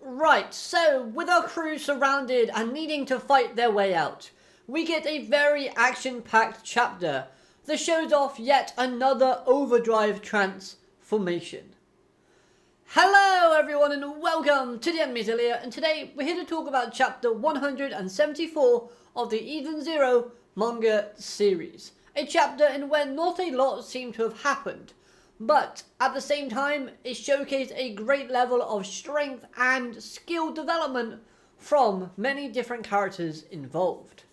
Right, so with our crew surrounded and needing to fight their way out, we get a very action-packed chapter that shows off yet another overdrive transformation. Hello everyone and welcome to the Enemies Earlier, and today we're here to talk about chapter 174 of the Eden Zero manga series. A chapter in where not a lot seemed to have happened, but at the same time it showcased a great level of strength and skill development from many different characters involved.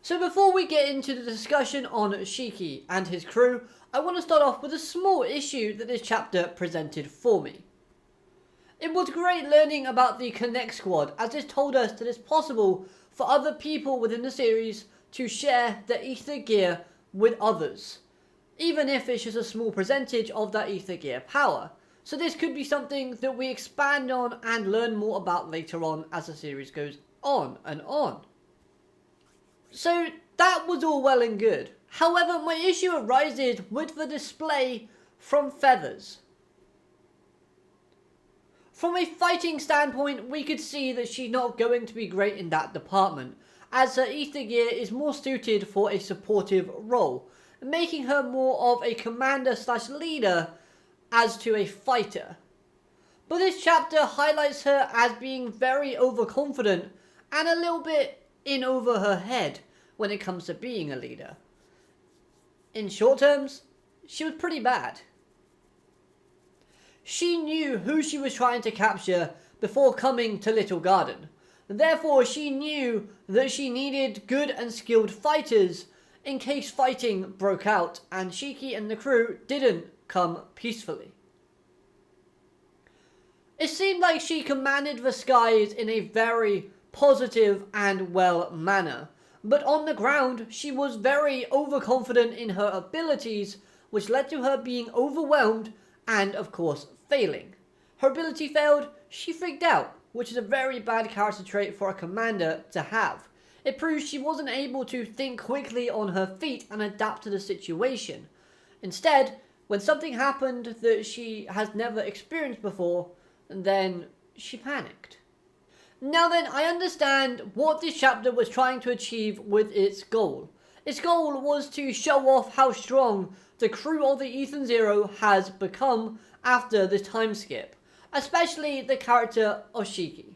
So before we get into the discussion on Shiki and his crew, I want to start off with a small issue that this chapter presented for me. It was great learning about the Connect Squad, as this told us that it's possible for other people within the series to share their ether gear with others, even if it's just a small percentage of that ether gear power. So this could be something that we expand on and learn more about later on as the series goes on and on. So that was all well and good. However, my issue arises with the display from Feathers. From a fighting standpoint, we could see that she's not going to be great in that department, as her ether gear is more suited for a supportive role, making her more of a commander/leader as to a fighter. But this chapter highlights her as being very overconfident and a little bit in over her head when it comes to being a leader. In short terms, she was pretty bad. She knew who she was trying to capture before coming to Little Garden. Therefore, she knew that she needed good and skilled fighters in case fighting broke out and Shiki and the crew didn't come peacefully. It seemed like she commanded the skies in a very positive and well manner, but on the ground she was very overconfident in her abilities, which led to her being overwhelmed and of course failing. Her ability failed, she freaked out, which is a very bad character trait for a commander to have. It proves she wasn't able to think quickly on her feet and adapt to the situation. Instead, when something happened that she has never experienced before, then she panicked. Now then, I understand what this chapter was trying to achieve with its goal. Its goal was to show off how strong the crew of the Eden Zero has become after this time skip, especially the character of Shiki,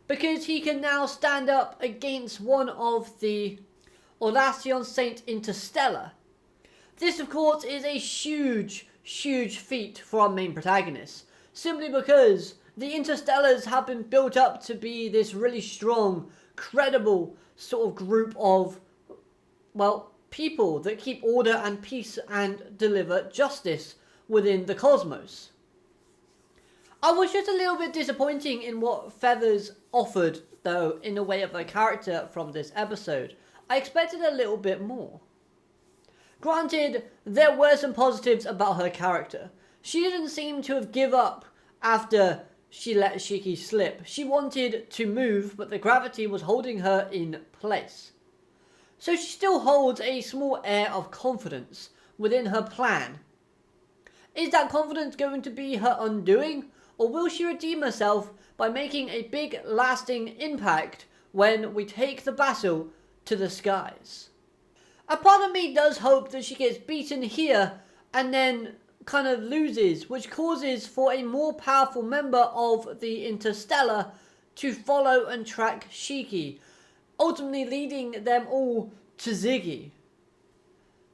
because he can now stand up against one of the Audacion Saint Interstellar. This of course is a huge feat for our main protagonist, simply because the Interstellars have been built up to be this really strong, credible sort of group of, well, people that keep order and peace and deliver justice within the cosmos. I was just a little bit disappointing in what Feathers offered, though, in the way of a character from this episode. I expected a little bit more. Granted, there were some positives about her character. She didn't seem to have given up after she let Shiki slip. She wanted to move, but the gravity was holding her in place. So she still holds a small air of confidence within her plan. Is that confidence going to be her undoing, or will she redeem herself by making a big lasting impact when we take the battle to the skies? A part of me does hope that she gets beaten here and then kind of loses, which causes for a more powerful member of the Interstellar to follow and track Shiki, ultimately leading them all to Ziggy,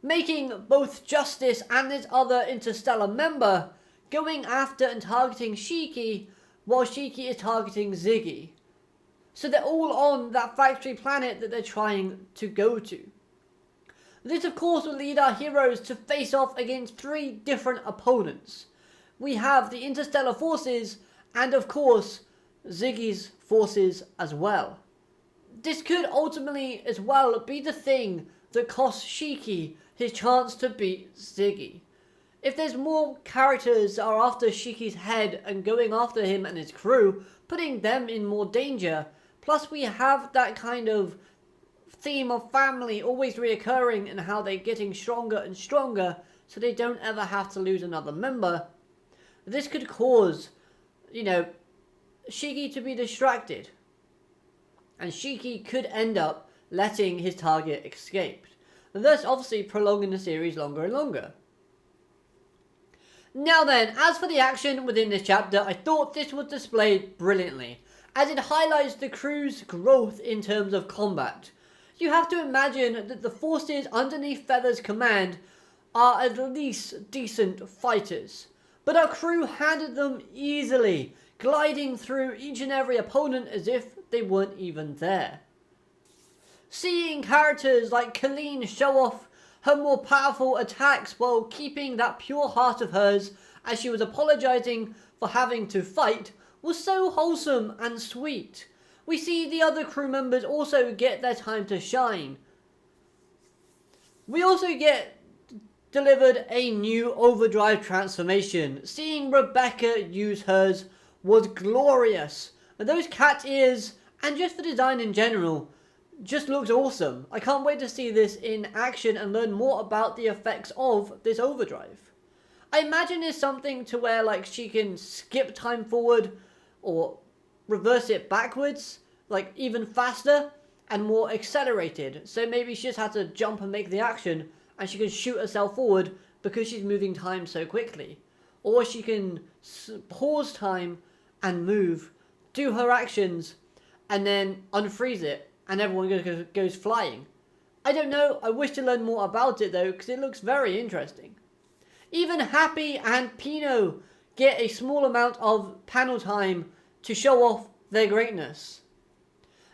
making both Justice and this other Interstellar member going after and targeting Shiki while Shiki is targeting Ziggy. So they're all on that factory planet that they're trying to go to. This of course will lead our heroes to face off against 3 different opponents. We have the Interstellar forces and of course Ziggy's forces as well. This could ultimately as well be the thing that costs Shiki his chance to beat Ziggy. If there's more characters that are after Shiki's head and going after him and his crew, putting them in more danger, plus we have that kind of theme of family always reoccurring and how they're getting stronger and stronger so they don't ever have to lose another member. This could cause, Shiki to be distracted, and Shiki could end up letting his target escape, thus obviously prolonging the series longer and longer. Now then, as for the action within this chapter, I thought this was displayed brilliantly, as it highlights the crew's growth in terms of combat. You have to imagine that the forces underneath Feather's command are at least decent fighters, but our crew handled them easily, gliding through each and every opponent as if they weren't even there. Seeing characters like Colleen show off her more powerful attacks while keeping that pure heart of hers as she was apologizing for having to fight was so wholesome and sweet. We see the other crew members also get their time to shine. We also get delivered a new overdrive transformation. Seeing Rebecca use hers was glorious. And those cat ears, and just the design in general, just looks awesome. I can't wait to see this in action and learn more about the effects of this overdrive. I imagine it's something to where like she can skip time forward or reverse it backwards, like even faster and more accelerated. So maybe she just had to jump and make the action, and she can shoot herself forward because she's moving time so quickly. Or she can pause time and move, do her actions, and then unfreeze it, and everyone goes flying. I don't know, I wish to learn more about it though, because it looks very interesting. Even Happy and Pino get a small amount of panel time to show off their greatness.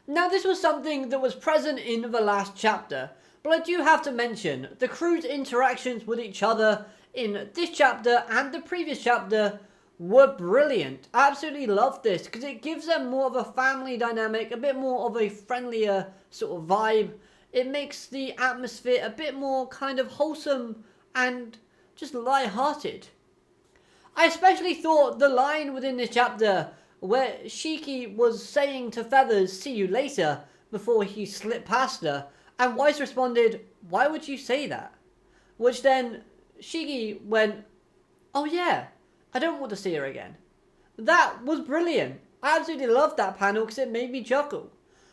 Now this was something that was present in the last chapter, but I do have to mention the crew's interactions with each other in this chapter and the previous chapter were brilliant. I absolutely love this because it gives them more of a family dynamic, a bit more of a friendlier sort of vibe. It makes the atmosphere a bit more kind of wholesome and just light-hearted. I especially thought the line within this chapter where Shiki was saying to Feathers, "See you later," before he slipped past her, and Weiss responded, "Why would you say that?" Which then Shiki went, "Oh yeah, I don't want to see her again." That was brilliant. I absolutely loved that panel because it made me chuckle.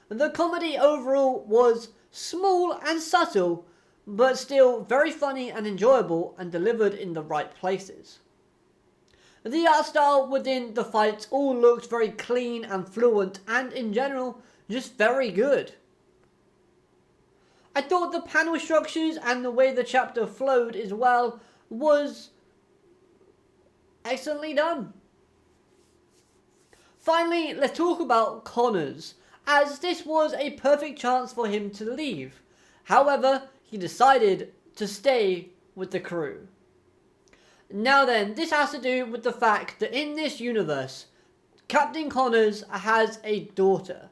The comedy overall was small and subtle, but still very funny and enjoyable and delivered in the right places. The art style within the fights all looked very clean and fluent and in general just very good. I thought the panel structures and the way the chapter flowed as well was excellently done. Finally, let's talk about Connors, as this was a perfect chance for him to leave. However, he decided to stay with the crew. Now then, this has to do with the fact that in this universe, Captain Connors has a daughter.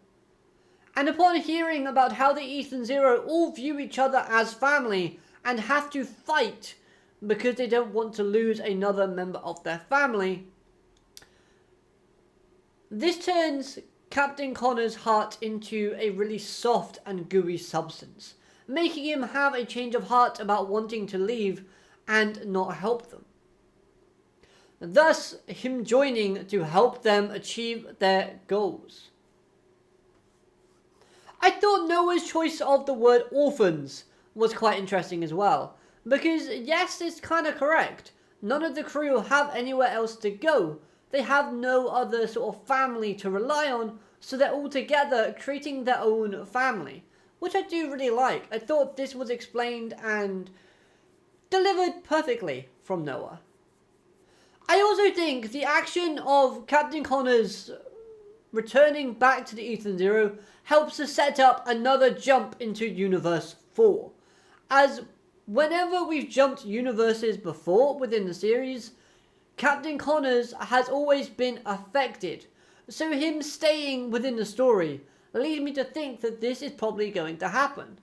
And upon hearing about how the Ethan Zero all view each other as family and have to fight because they don't want to lose another member of their family, this turns Captain Connor's heart into a really soft and gooey substance, making him have a change of heart about wanting to leave and not help them. Thus, him joining to help them achieve their goals. I thought Noah's choice of the word orphans was quite interesting as well, because yes, it's kind of correct. None of the crew have anywhere else to go. They have no other sort of family to rely on, so they're all together creating their own family, which I do really like. I thought this was explained and delivered perfectly from Noah. I also think the action of Captain Connors returning back to the Ethan Zero helps to set up another jump into Universe 4. As whenever we've jumped universes before within the series, Captain Connors has always been affected. So him staying within the story leads me to think that this is probably going to happen.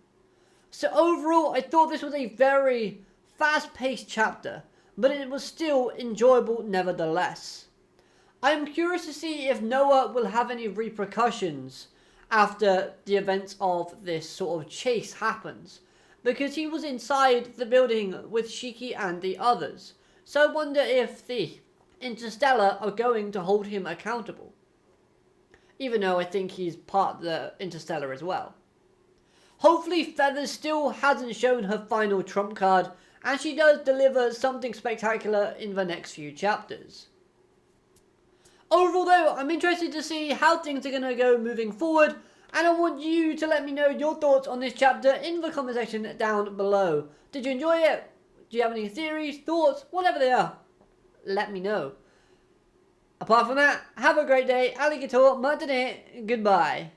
So overall, I thought this was a very fast-paced chapter, but it was still enjoyable nevertheless. I am curious to see if Noah will have any repercussions after the events of this sort of chase happens, because he was inside the building with Shiki and the others, so I wonder if the Interstellar are going to hold him accountable. even though I think he's part of the Interstellar as well. Hopefully Feathers still hasn't shown her final trump card, and she does deliver something spectacular in the next few chapters. Overall though, I'm interested to see how things are going to go moving forward, and I want you to let me know your thoughts on this chapter in the comment section down below. Did you enjoy it? Do you have any theories, thoughts, whatever they are? Let me know. Apart from that, have a great day, alligator, matane, goodbye.